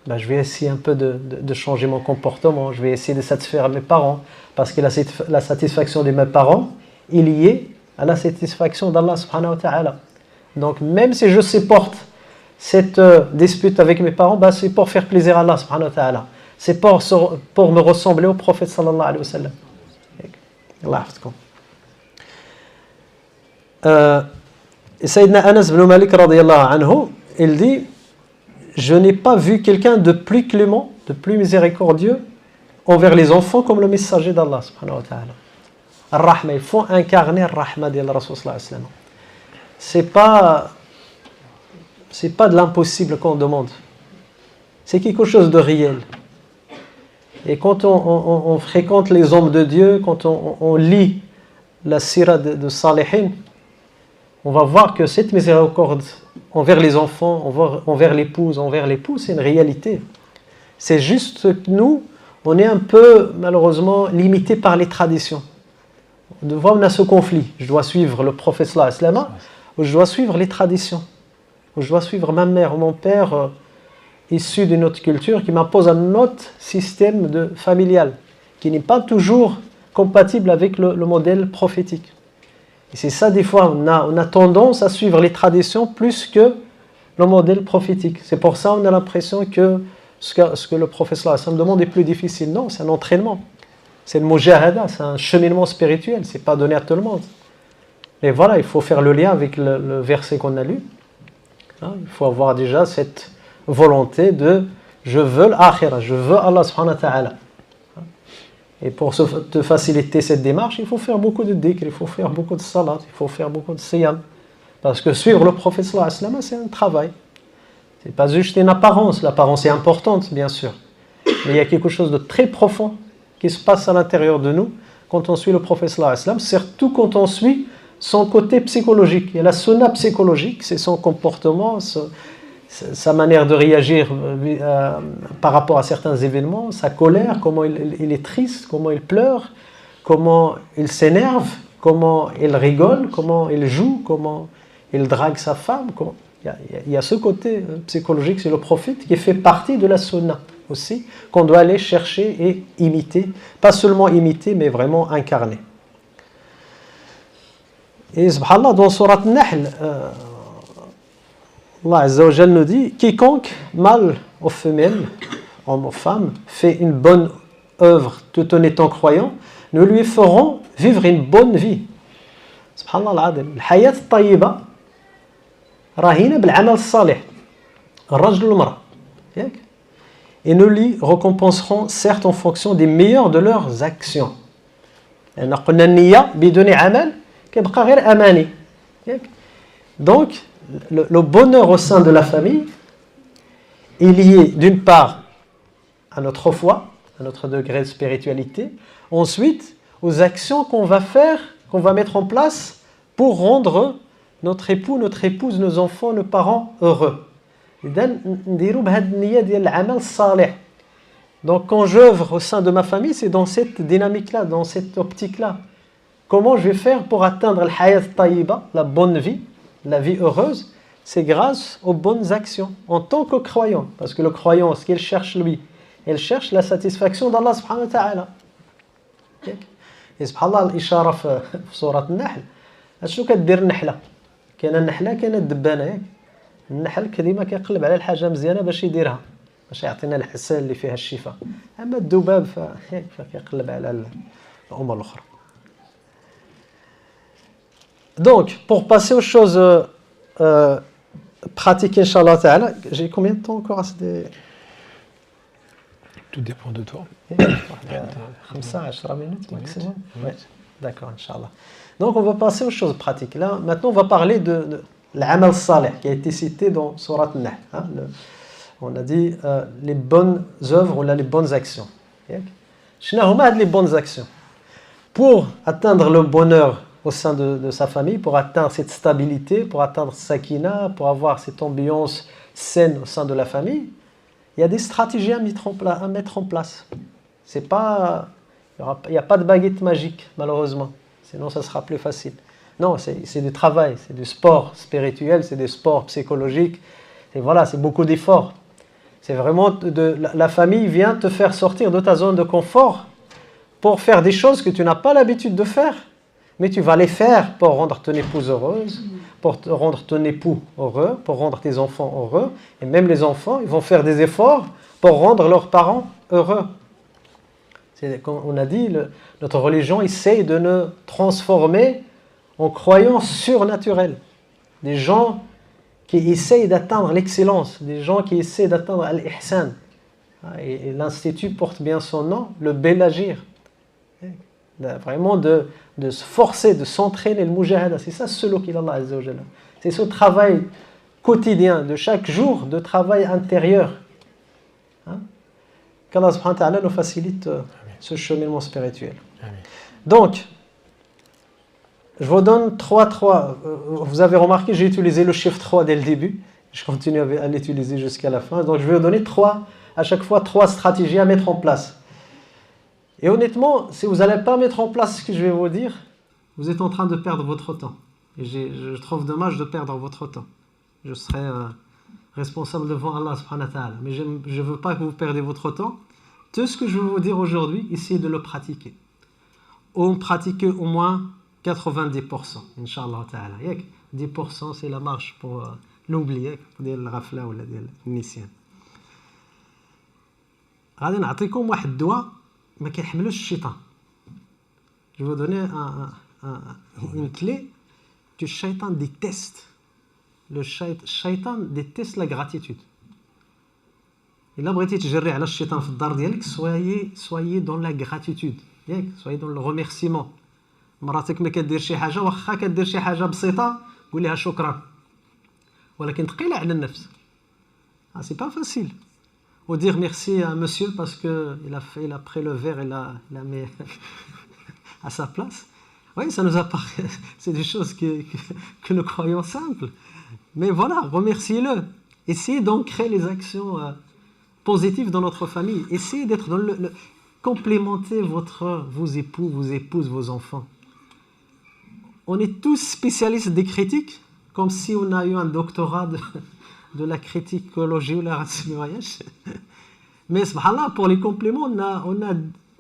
Ben je vais essayer un peu de changer mon comportement, je vais essayer de satisfaire mes parents, parce que la satisfaction de mes parents est liée à la satisfaction d'Allah subhanahu wa ta'ala. Donc même si je supporte cette dispute avec mes parents, ben c'est pour faire plaisir à Allah subhanahu wa ta'ala. C'est pour me ressembler au prophète sallallahu alayhi wa sallam. Allah yahfazkum. Sayyidina Anas ibn Malik radiyallahu anhu, il dit, je n'ai pas vu quelqu'un de plus clément, de plus miséricordieux envers les enfants comme le messager d'Allah subhanahu wa ta'ala. Ar-Rahma, il faut incarner Ar-Rahma de Rasul sallallahu alayhi wa sallam. C'est pas de l'impossible qu'on demande. C'est quelque chose de réel. Et quand on fréquente les hommes de Dieu, quand on lit la sira de Salihin, on va voir que cette miséricorde envers les enfants, envers l'épouse, envers l'époux, c'est une réalité. C'est juste que nous, on est un peu, malheureusement, limité par les traditions. On a ce conflit. Je dois suivre le prophète sallallahu alayhi wa sallam, ou je dois suivre les traditions, ou je dois suivre ma mère ou mon père, issu d'une autre culture, qui m'impose un autre système familial, qui n'est pas toujours compatible avec le modèle prophétique. Et c'est ça, des fois, on a tendance à suivre les traditions plus que le modèle prophétique. C'est pour ça qu'on a l'impression que ce que le prophète sallallahu alayhi wa sallam demande est plus difficile. Non, c'est un entraînement. C'est le mujahada, c'est un cheminement spirituel. C'est pas donné à tout le monde. Mais voilà, il faut faire le lien avec le verset qu'on a lu. Hein, il faut avoir déjà cette volonté de je veux l'akhira, je veux Allah subhanahu wa ta'ala. Et pour te faciliter cette démarche, il faut faire beaucoup de dhikr, il faut faire beaucoup de salat, il faut faire beaucoup de siyam. Parce que suivre le prophète sallallahu alayhi wa sallam, c'est un travail. C'est pas juste une apparence. L'apparence est importante, bien sûr. Mais il y a quelque chose de très profond qui se passe à l'intérieur de nous quand on suit le prophète sallallahu alayhi wa sallam, surtout quand on suit son côté psychologique. Et la sunna psychologique, c'est son comportement, sa manière de réagir par rapport à certains événements, sa colère, comment il est triste, comment il pleure, comment il s'énerve, comment il rigole, comment il joue, comment il drague sa femme. Il y a ce côté psychologique, c'est le prophète qui fait partie de la sunna aussi, qu'on doit aller chercher et imiter, pas seulement imiter, mais vraiment incarner. Et subhanallah, dans Surat Nahl, Allah Azza wa Jal nous dit, quiconque, mâle ou femelle, homme ou femme, fait une bonne œuvre tout en étant croyant, nous lui ferons vivre une bonne vie. Subhanallah al-Adim. Al-hayat al-tayyiba rahina bil-amal salih. Al-rajl al-mara. Et nous lui récompenserons certes en fonction des meilleures de leurs actions. Donc, le bonheur au sein de la famille est lié d'une part à notre foi, à notre degré de spiritualité, ensuite aux actions qu'on va faire, qu'on va mettre en place pour rendre notre époux, notre épouse, nos enfants, nos parents heureux. Donc quand j'œuvre au sein de ma famille, c'est dans cette dynamique-là, dans cette optique-là. Comment je vais faire pour atteindre le hayat tayyiba, la bonne vie, la vie heureuse? C'est grâce aux bonnes actions, en tant que croyant. Parce que le croyant, ce qu'il cherche lui, il cherche la satisfaction d'Allah subhanahu wa ta'ala. Et subhanallah, l'ishara في سورة النحل, شنو كدير النحلة؟ كاينة النحلة كاينة الدبانة ياك. النحل كديما كيقلب على الحاجة مزيانة باش يديرها، باش يعطينا الحسن اللي فيها الشفاء. أما الذباب فكيقلب على الأمور الأخرى. Donc, pour passer aux choses pratiques, Inch'Allah Ta'ala, j'ai combien de temps encore? Tout dépend de toi. 15 minutes maximum. Ouais. D'accord, Inch'Allah. Donc, on va passer aux choses pratiques. Là, maintenant, on va parler de l'amal salih qui a été cité dans Surat Nahl. Hein, on a dit les bonnes œuvres ou les bonnes actions. Les bonnes actions. Pour atteindre le bonheur au sein de sa famille, pour atteindre cette stabilité, pour atteindre sakina, pour avoir cette ambiance saine au sein de la famille, il y a des stratégies à mettre en place. C'est pas, il n'y a pas de baguette magique, malheureusement. Sinon, ça sera plus facile. Non, c'est du travail, c'est du sport spirituel, c'est du sport psychologique. Et voilà, c'est beaucoup d'efforts. C'est vraiment la famille vient te faire sortir de ta zone de confort pour faire des choses que tu n'as pas l'habitude de faire. Mais tu vas les faire pour rendre ton épouse heureuse, pour rendre ton époux heureux, pour rendre tes enfants heureux. Et même les enfants, ils vont faire des efforts pour rendre leurs parents heureux. Comme on a dit, notre religion essaye de nous transformer en croyants surnaturels. Des gens qui essayent d'atteindre l'excellence, des gens qui essayent d'atteindre al-ihsan. Et l'Institut porte bien son nom, le bel agir. Vraiment de se forcer, de s'entraîner, le mujahada, c'est ça ce suluk d'Allah Azza wa Jalla. C'est ce travail quotidien, de chaque jour, de travail intérieur. Qu'Allah subhanahu wa ta'ala nous facilite ce cheminement spirituel. Amen. Donc, je vous donne 3. Vous avez remarqué, j'ai utilisé le chiffre 3 dès le début. Je continue à l'utiliser jusqu'à la fin. Donc, je vais vous donner à chaque fois 3 stratégies à mettre en place. Et honnêtement, si vous n'allez pas mettre en place ce que je vais vous dire, vous êtes en train de perdre votre temps. Et je trouve dommage de perdre votre temps. Je serai responsable devant Allah subhanahu wa ta'ala. Mais je ne veux pas que vous perdiez votre temps. Tout ce que je vais vous dire aujourd'hui, essayez de le pratiquer. ont pratiqué au moins 90%, Inch'Allah ta'ala. 10% c'est la marge pour l'oubli, ديال الغفلة ولا ديال النسيان. غادي نعطيكم واحد الدواء ما كيحملوش الشيطان. Je vais vous donner une clé que le shaitan déteste. Le shaitan déteste la gratitude. إلا بغيتي تجري على الشيطان في الدار ديالك soyez dans la gratitude. soyez dans le remerciement. مراتك ما كدير شي حاجه واخا كدير شي حاجه بسيطه قول لها شكرا ولكن ثقيله على النفس. C'est pas facile. Ou dire merci à monsieur parce que il a pris le verre et l'a mis à sa place. Oui, ça nous apparaît, c'est des choses que nous croyons simples. Mais voilà, remerciez-le. Essayez d'ancrer les actions positives dans notre famille. Essayez d'être dans complémenter vos époux, vos épouses, vos enfants. On est tous spécialistes des critiques, comme si on a eu un doctorat de la criticologie ou la rationalisation. Mais subhanallah, pour les compléments,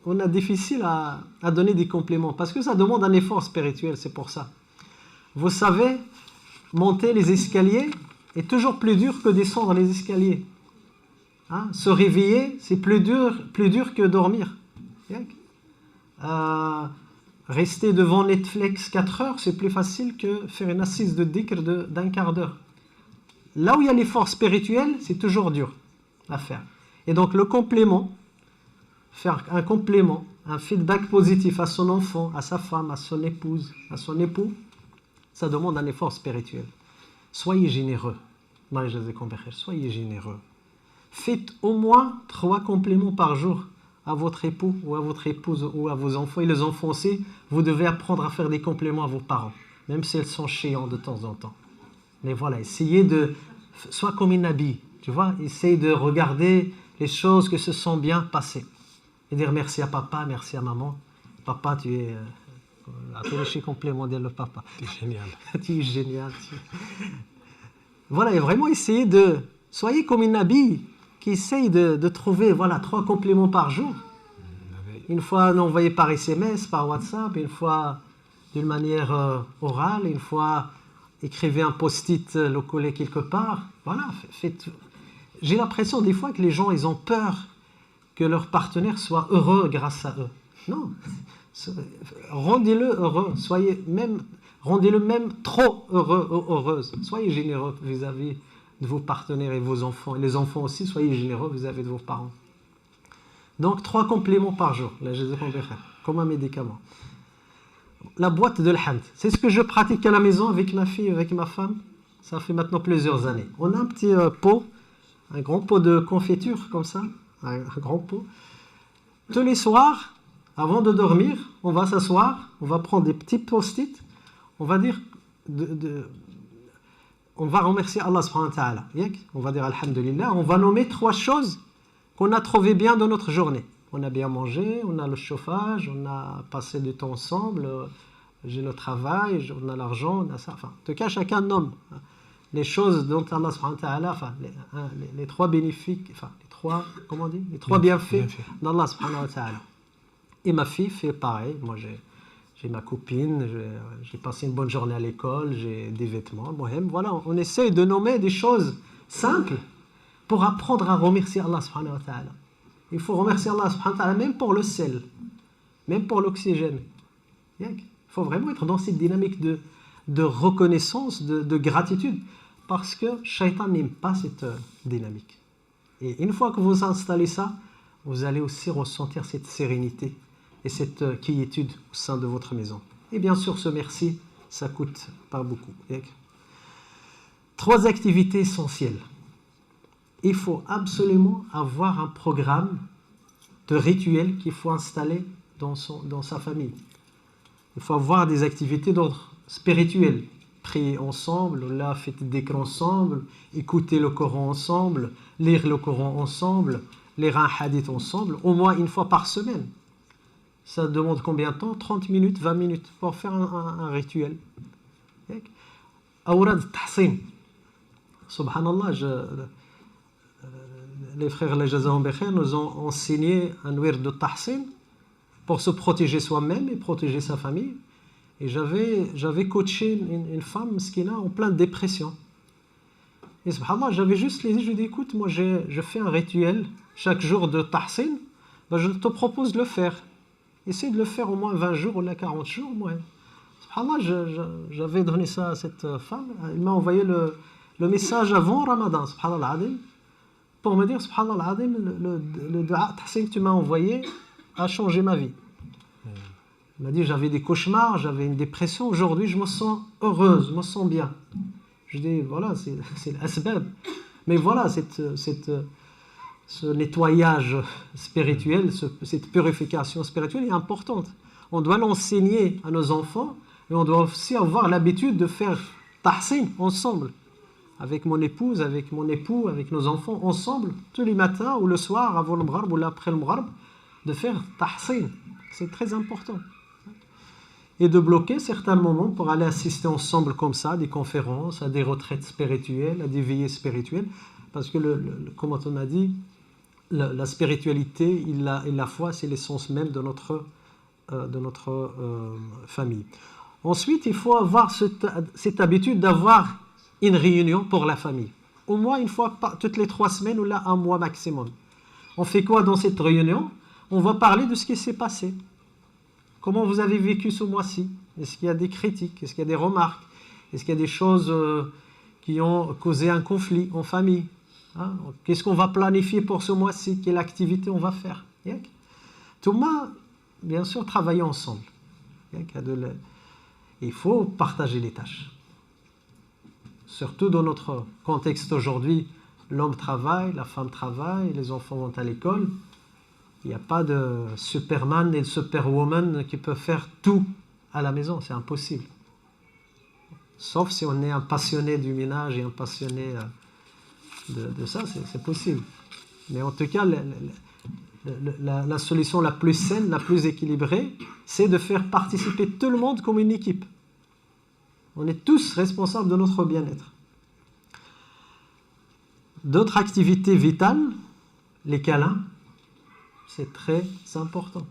on a difficile à donner des compléments, parce que ça demande un effort spirituel, c'est pour ça. Vous savez, monter les escaliers est toujours plus dur que descendre les escaliers. Se réveiller, c'est plus dur que dormir. Rester devant Netflix 4 heures, c'est plus facile que faire une assise de dhikr d'un quart d'heure. Là où il y a l'effort spirituel, c'est toujours dur à faire. Et donc le complément, faire un complément, un feedback positif à son enfant, à sa femme, à son épouse, à son époux, ça demande un effort spirituel. Soyez généreux. Soyez généreux. Faites au moins 3 compléments par jour à votre époux ou à votre épouse ou à vos enfants. Et les enfants aussi, vous devez apprendre à faire des compléments à vos parents, même si elles sont chiants de temps en temps. Mais voilà, essayez de... Sois comme une habit, tu vois. Essayez de regarder les choses que se sont bien passées. Et dire merci à papa, merci à maman. Papa, tu es... Appelez complément de le papa. Tu es génial. Tu es génial. Voilà, et vraiment essayez de... Soyez comme une habit qui essaye de trouver 3 compléments par jour. Une fois envoyé par SMS, par WhatsApp, une fois d'une manière orale, une fois écrivez un post-it, le coller quelque part. Voilà, faites. J'ai l'impression des fois que les gens, ils ont peur que leur partenaire soit heureux grâce à eux. Non, rendez-le heureux, rendez-le même trop heureux ou heureuse. Soyez généreux vis-à-vis de vos partenaires et vos enfants. Et les enfants aussi, soyez généreux vis-à-vis de vos parents. Donc 3 compléments par jour, comme un médicament. La boîte de l'hamd, c'est ce que je pratique à la maison avec ma fille, avec ma femme. Ça fait maintenant plusieurs années. On a un petit pot, un grand pot de confiture comme ça, un grand pot. Tous les soirs, avant de dormir, on va s'asseoir, on va prendre des petits post-it, on va dire... On va remercier Allah subhanahu wa ta'ala. On va dire alhamdulillah. On va nommer 3 choses qu'on a trouvées bien dans notre journée. On a bien mangé, on a le chauffage, on a passé du temps ensemble, j'ai le travail, on a l'argent, on a ça. Enfin, en tout cas, chacun nomme les choses dont Allah subhanahu wa ta'ala, les 3 bénéfiques, les 3 bienfaits d'Allah subhanahu wa ta'ala. Et ma fille fait pareil. Moi, j'ai ma copine, j'ai passé une bonne journée à l'école, j'ai des vêtements. Voilà, on essaie de nommer des choses simples pour apprendre à remercier Allah subhanahu wa ta'ala. Il faut remercier Allah subhanahu wa ta'ala même pour le sel, même pour l'oxygène. Il faut vraiment être dans cette dynamique de reconnaissance, de gratitude, parce que Shaitan n'aime pas cette dynamique. Et une fois que vous installez ça, vous allez aussi ressentir cette sérénité et cette quiétude au sein de votre maison. Et bien sûr, ce merci, ça coûte pas beaucoup. 3 activités essentielles. Il faut absolument avoir un programme de rituels qu'il faut installer dans sa famille. Il faut avoir des activités d'ordre spirituel. Prier ensemble, là, faites des dhikr ensemble, écouter le Coran ensemble, lire le Coran ensemble, lire un hadith ensemble, au moins une fois par semaine. Ça demande combien de temps? 30 minutes, 20 minutes pour faire un rituel. Awrad tahsin. Subhanallah, les frères les Jazahum Bekhair nous ont enseigné un wird de tahsin pour se protéger soi-même et protéger sa famille. Et j'avais coaché une femme skina en pleine dépression. Et subhanallah, j'avais juste les dit, je lui ai dit, écoute, moi je fais un rituel chaque jour de tahsin, ben, je te propose de le faire. Essaye de le faire au moins 20 jours ou 40 jours. Moi. Subhanallah, j'avais donné ça à cette femme. Elle m'a envoyé le message avant Ramadan, subhanallah adim, pour me dire, subhanallah adim, le dua tahsin que tu m'as envoyé a changé ma vie. Elle m'a dit, j'avais des cauchemars, j'avais une dépression. Aujourd'hui, je me sens heureuse, je me sens bien. Je dis, voilà, c'est l'asbab. Mais voilà, ce nettoyage spirituel, cette purification spirituelle est importante. On doit l'enseigner à nos enfants et on doit aussi avoir l'habitude de faire tahsin ensemble. Avec mon épouse, avec mon époux, avec nos enfants, ensemble, tous les matins ou le soir, avant le maghrib ou après le maghrib, de faire tahsin. C'est très important. Et de bloquer certains moments pour aller assister ensemble comme ça à des conférences, à des retraites spirituelles, à des veillées spirituelles. Parce que, comme on a dit, la spiritualité et la foi, c'est l'essence même de notre famille. Ensuite, il faut avoir cette habitude d'avoir une réunion pour la famille. Au moins une fois toutes les 3 semaines ou là un mois maximum. On fait quoi dans cette réunion? On va parler de ce qui s'est passé. Comment vous avez vécu ce mois-ci? Est-ce qu'il y a des critiques? Est-ce qu'il y a des remarques? Est-ce qu'il y a des choses qui ont causé un conflit en famille? Hein? Qu'est-ce qu'on va planifier pour ce mois-ci? Quelle activité on va faire? Tout le monde, bien sûr, travailler ensemble. Il faut partager les tâches. Surtout dans notre contexte aujourd'hui, l'homme travaille, la femme travaille, les enfants vont à l'école. Il n'y a pas de Superman et de Superwoman qui peuvent faire tout à la maison, c'est impossible. Sauf si on est un passionné du ménage et un passionné de ça, c'est possible. Mais en tout cas, la solution la plus saine, la plus équilibrée, c'est de faire participer tout le monde comme une équipe. On est tous responsables de notre bien-être. D'autres activités vitales, les câlins, c'est très important.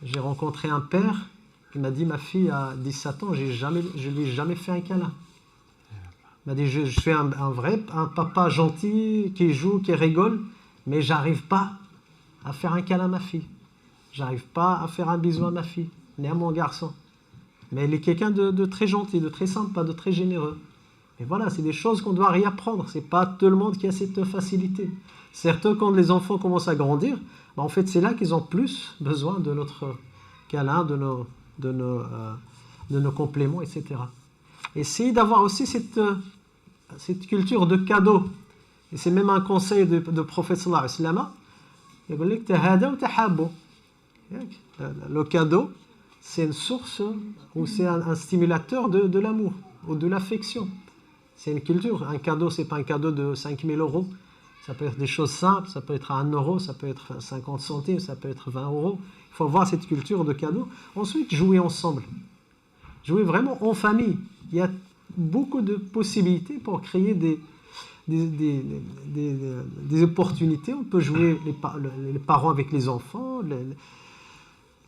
J'ai rencontré un père qui m'a dit, ma fille a 17 ans, je ne lui ai jamais fait un câlin. Il m'a dit, je suis un papa gentil, qui joue, qui rigole, mais j'arrive pas à faire un câlin à ma fille. J'arrive pas à faire un bisou à ma fille, ni à mon garçon. Mais elle est quelqu'un de très gentil, de très sympa, de très généreux. Et voilà, c'est des choses qu'on doit réapprendre. C'est pas tout le monde qui a cette facilité. Certes, quand les enfants commencent à grandir, en fait, c'est là qu'ils ont plus besoin de notre câlin, de nos compléments, etc. Essayez d'avoir aussi cette culture de cadeau. Et c'est même un conseil de prophète sallallahu alayhi wa sallam. Le cadeau, c'est une source ou c'est un stimulateur de l'amour ou de l'affection. C'est une culture. Un cadeau, ce n'est pas un cadeau de 5 000 euros. Ça peut être des choses simples, ça peut être 1 euro, ça peut être 50 centimes, ça peut être 20 euros. Il faut avoir cette culture de cadeau. Ensuite, jouer ensemble. Jouer vraiment en famille. Il y a beaucoup de possibilités pour créer des opportunités. On peut jouer les parents avec les enfants,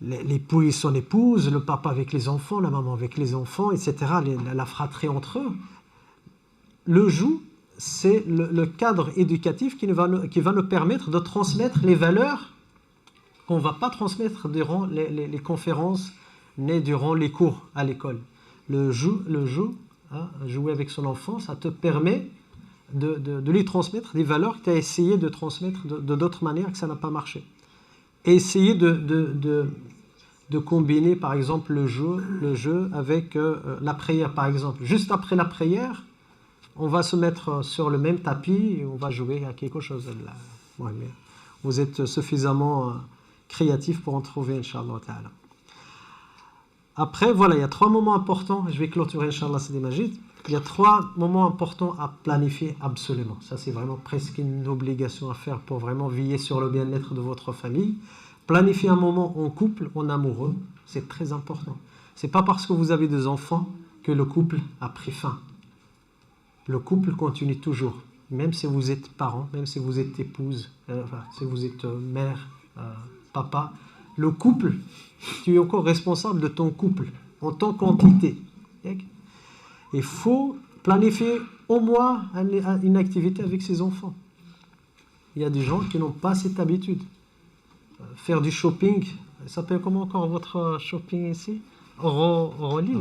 l'époux et son épouse, le papa avec les enfants, la maman avec les enfants, etc. La fratrie entre eux. Le jeu, c'est le cadre éducatif qui va nous permettre de transmettre les valeurs qu'on ne va pas transmettre durant les conférences ni durant les cours à l'école. Le jeu, jouer avec son enfant, ça te permet de lui transmettre des valeurs que tu as essayé de transmettre de d'autres manières que ça n'a pas marché. Et essayer de combiner par exemple le jeu avec la prière par exemple. Juste après la prière, on va se mettre sur le même tapis et on va jouer à quelque chose. Ouais, mais vous êtes suffisamment créatif pour en trouver, Inch'Allah ta'ala. Après, voilà, il y a 3 moments importants. Je vais clôturer, Inch'Allah, c'est des Majid. Il y a 3 moments importants à planifier absolument. Ça, c'est vraiment presque une obligation à faire pour vraiment veiller sur le bien-être de votre famille. Planifier un moment en couple, en amoureux, c'est très important. C'est pas parce que vous avez des enfants que le couple a pris fin. Le couple continue toujours, même si vous êtes parents, même si vous êtes épouse, si vous êtes mère, papa, Le couple, tu es encore responsable de ton couple en tant qu'entité. Il faut planifier au moins une activité avec ses enfants. Il y a des gens qui n'ont pas cette habitude. Faire du shopping, ça s'appelle comment encore votre shopping ici? Orally.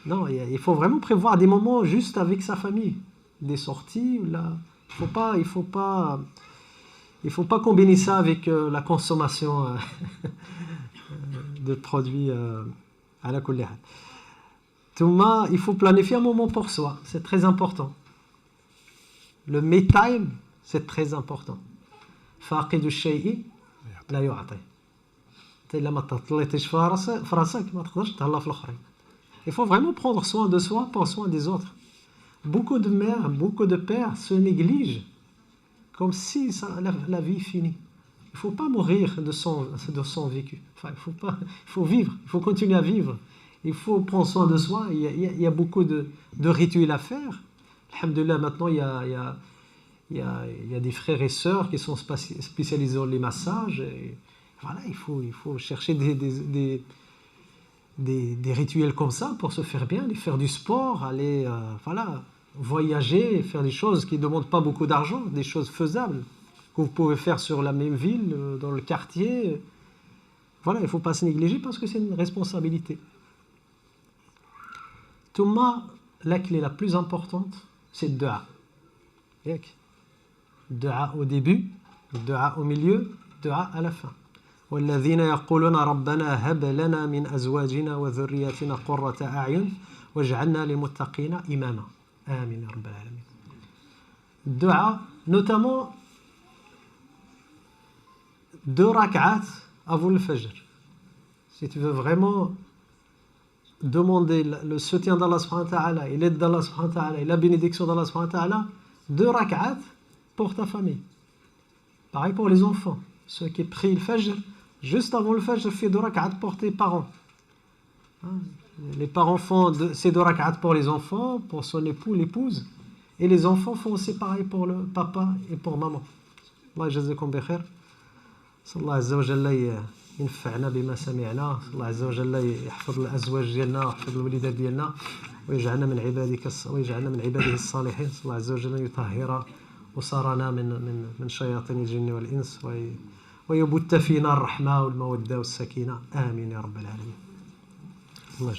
Non, il faut vraiment prévoir des moments juste avec sa famille. Des sorties, là. Il faut pas combiner ça avec la consommation de produits à la couleur. Thomas, il faut planifier un moment pour soi, c'est très important. Le me time, c'est très important. فاقد الشيء لا يعطي. إلا ما تطليتيش في راسك ما تقدرش تهلا في الآخرين. Il faut vraiment prendre soin de soi pour soin des autres. Beaucoup de mères, beaucoup de pères se négligent comme si la vie est finie. Il ne faut pas mourir de son vécu. Enfin, il faut vivre, il faut continuer à vivre. Il faut prendre soin de soi. Il y a beaucoup de rituels à faire. Alhamdulillah, maintenant, il y a des frères et sœurs qui sont spécialisés dans les massages. Et voilà, il faut chercher des rituels comme ça pour se faire bien, aller faire du sport, aller voyager, faire des choses qui ne demandent pas beaucoup d'argent, des choses faisables que vous pouvez faire sur la même ville, dans le quartier. Voilà, il ne faut pas se négliger parce que c'est une responsabilité. Thomas, la clé la plus importante, c'est le dua. Dua au début, dua au milieu, dua à la fin. والذين يقولون ربنا هب لنا من أزواجنا وذرياتنا قرة أعين واجعلنا للمتقين إماما آمين يا رب العالمين. Dua, notamment 2 rak'at avant le fajr. Si tu veux vraiment demander le soutien d'Allah subhanahu wa ta'ala et l'aide d'Allah subhanahu wa ta'ala et la bénédiction d'Allah subhanahu wa ta'ala, 2 rak'at pour ta famille. Pareil pour les enfants. Ceux qui prient le fajr, juste avant le fajr, fais 2 rak'at pour tes parents. Les parents font ces 2 rak'at pour les enfants, pour son époux, l'épouse. Et les enfants font aussi pareil pour le papa et pour maman. Allah jazakum bi khair. Sallallahu azza wa jalla ينفعنا بما سمعنا. الله عز وجل يحفظ الأزواج ديالنا ويحفظ الوليدات ديالنا ويجعلنا من عباده الصالحين. الله عز وجل يطهر أسرنا من شياطين الجن والإنس ويبث فينا الرحمة والمودة والسكينة آمين يا رب العالمين. الله